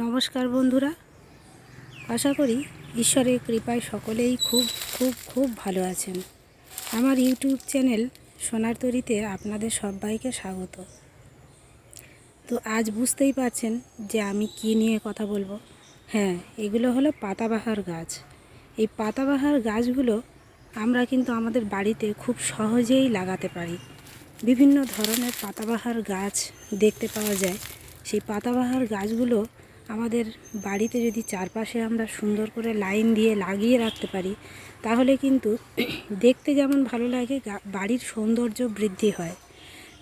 নমস্কার বন্ধুরা, আশা করি ঈশ্বরের কৃপায় সকলেই খুব খুব খুব ভালো আছেন। আমার ইউটিউব চ্যানেল সোনার তরীতে আপনাদের সবাইকে স্বাগত। তো আজ বুঝতেই পারছেন যে আমি কি নিয়ে কথা বলবো। হ্যাঁ, এগুলো হলো পাতাবাহার গাছ। এই পাতাবাহার গাছগুলো আমরা কিন্তু আমাদের বাড়িতে খুব সহজেই লাগাতে পারি। বিভিন্ন ধরনের পাতাবাহার গাছ দেখতে পাওয়া যায়। সেই পাতাবাহার গাছগুলো আমাদের বাড়িতে যদি চারপাশে আমরা সুন্দর করে লাইন দিয়ে লাগিয়ে রাখতে পারি, তাহলে কিন্তু দেখতে যেমন ভালো লাগে, বাড়ির সৌন্দর্য বৃদ্ধি হয়।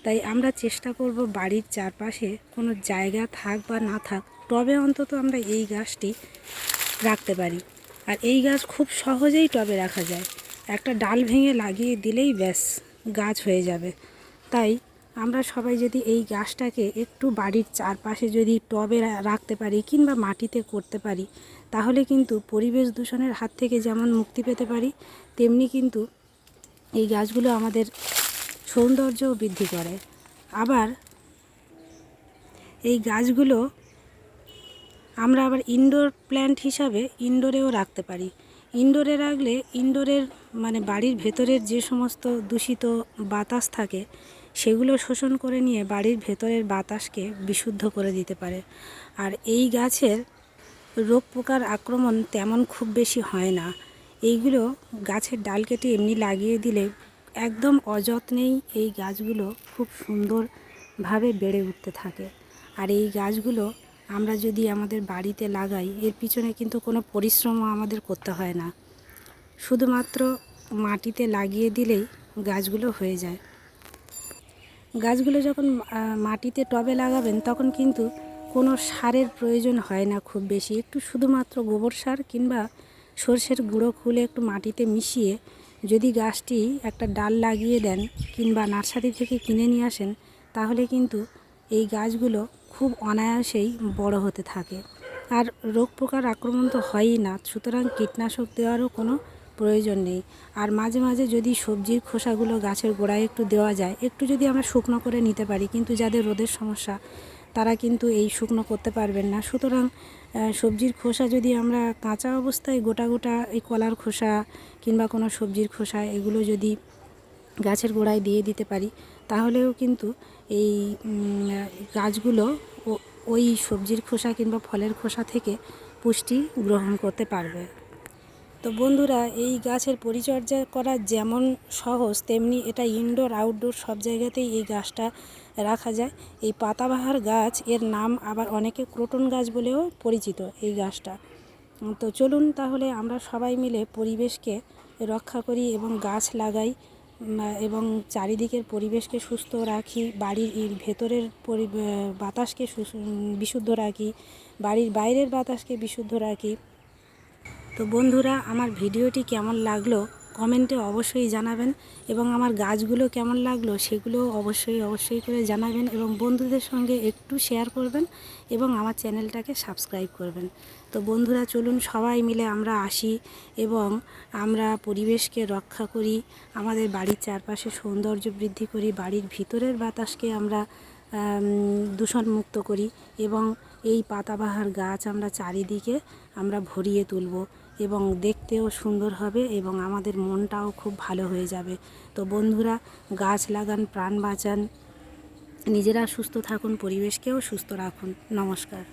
তাই আমরা চেষ্টা করব বাড়ির চারপাশে কোনো জায়গা থাক বা না থাক, টবে অন্তত আমরা এই গাছটি রাখতে পারি। আর এই গাছ খুব সহজেই টবে রাখা যায়। একটা ডাল ভেঙে লাগিয়ে দিলেই ব্যাস গাছ হয়ে যাবে। তাই আমরা সবাই যদি এই গাছটাকে একটু বাড়ির চারপাশে যদি টবে রাখতে পারি কিংবা মাটিতে করতে পারি, তাহলে কিন্তু পরিবেশ দূষণের হাত থেকে যেমন মুক্তি পেতে পারি, তেমনি কিন্তু এই গাছগুলো আমাদের সৌন্দর্যও বৃদ্ধি করে। আবার এই গাছগুলো আমরা আবার ইনডোর প্ল্যান্ট হিসাবে ইনডোরেও রাখতে পারি। ইনডোরে রাখলে ইনডোরের বাড়ির ভেতরের যে সমস্ত দূষিত বাতাস থাকে, সেগুলো শোষণ করে নিয়ে বাড়ির ভেতরের বাতাসকে বিশুদ্ধ করে দিতে পারে। আর এই গাছের রোগ পোকার আক্রমণ তেমন খুব বেশি হয় না। এইগুলো গাছের ডাল কেটে এমনি লাগিয়ে দিলে একদম অযত্নেই এই গাছগুলো খুব সুন্দরভাবে বেড়ে উঠতে থাকে। আর এই গাছগুলো আমরা যদি আমাদের বাড়িতে লাগাই, এর পিছনে কিন্তু কোনো পরিশ্রমও আমাদের করতে হয় না। শুধুমাত্র মাটিতে লাগিয়ে দিলেই গাছগুলো হয়ে যায়। গাছগুলো যখন মাটিতে টবে লাগাবেন, তখন কিন্তু কোনো সারের প্রয়োজন হয় না খুব বেশি। একটু শুধুমাত্র গোবর সার কিংবা সর্ষের গুঁড়ো খুলে একটু মাটিতে মিশিয়ে যদি গাছটি একটা ডাল লাগিয়ে দেন কিংবা নার্সারি থেকে কিনে নিয়ে আসেন, তাহলে কিন্তু এই গাছগুলো খুব অনায়াসেই বড় হতে থাকে। আর রোগ পোকার আক্রমণ তো হয়ই না, সুতরাং কীটনাশক দেওয়ারও কোনো প্রয়োজন নেই। আর মাঝে মাঝে যদি সবজির খোসাগুলো গাছের গোড়ায় একটু দেওয়া যায়, একটু যদি আমরা শুকনো করে নিতে পারি, কিন্তু যাদের রোদের সমস্যা তারা কিন্তু এই শুকনো করতে পারবেন না। সুতরাং সবজির খোসা যদি আমরা কাঁচা অবস্থায় গোটা গোটা এই কলার খোসা কিংবা কোনো সবজির খোসা এগুলো যদি গাছের গোড়ায় দিয়ে দিতে পারি, তাহলেও কিন্তু এই গাছগুলো ওই সবজির খোসা কিংবা ফলের খোসা থেকে পুষ্টি গ্রহণ করতে পারবে। তো বন্ধুরা, এই গাছের পরিচর্যা করা যেমন সহজ, তেমনি এটা ইনডোর আউটডোর সব জায়গাতেই এই গাছটা রাখা যায়। এই পাতাবাহার গাছ, এর নাম আবার অনেকে ক্রোটন গাছ বলেও পরিচিত এই গাছটা। তো চলুন তাহলে আমরা সবাই মিলে পরিবেশকে রক্ষা করি এবং গাছ লাগাই এবং চারিদিকের পরিবেশকে সুস্থ রাখি, বাড়ির ভেতরের বাতাসকে বিশুদ্ধ রাখি, বাড়ির বাইরের বাতাসকে বিশুদ্ধ রাখি। তো বন্ধুরা, আমার ভিডিওটি কেমন লাগলো কমেন্টে অবশ্যই জানাবেন, এবং আমার গাছগুলো কেমন লাগলো সেগুলো অবশ্যই করে জানাবেন, এবং বন্ধুদের সঙ্গে একটু শেয়ার করবেন এবং আমার চ্যানেলটাকে সাবস্ক্রাইব করবেন। তো বন্ধুরা, চলুন সবাই মিলে আমরা আসি এবং আমরা পরিবেশকে রক্ষা করি, আমাদের বাড়ির চারপাশে সৌন্দর্য বৃদ্ধি করি, বাড়ির ভিতরের বাতাসকে আমরা দূষণমুক্ত করি, এবং এই পাতাবাহার গাছ আমরা চারিদিকে আমরা ভরিয়ে তুলব এবং দেখতেও সুন্দর হবে এবং আমাদের মনটাও খুব ভালো হয়ে যাবে। তো বন্ধুরা, গাছ লাগান, প্রাণ বাঁচান, নিজেরা সুস্থ থাকুন, পরিবেশকেও সুস্থ রাখুন। নমস্কার।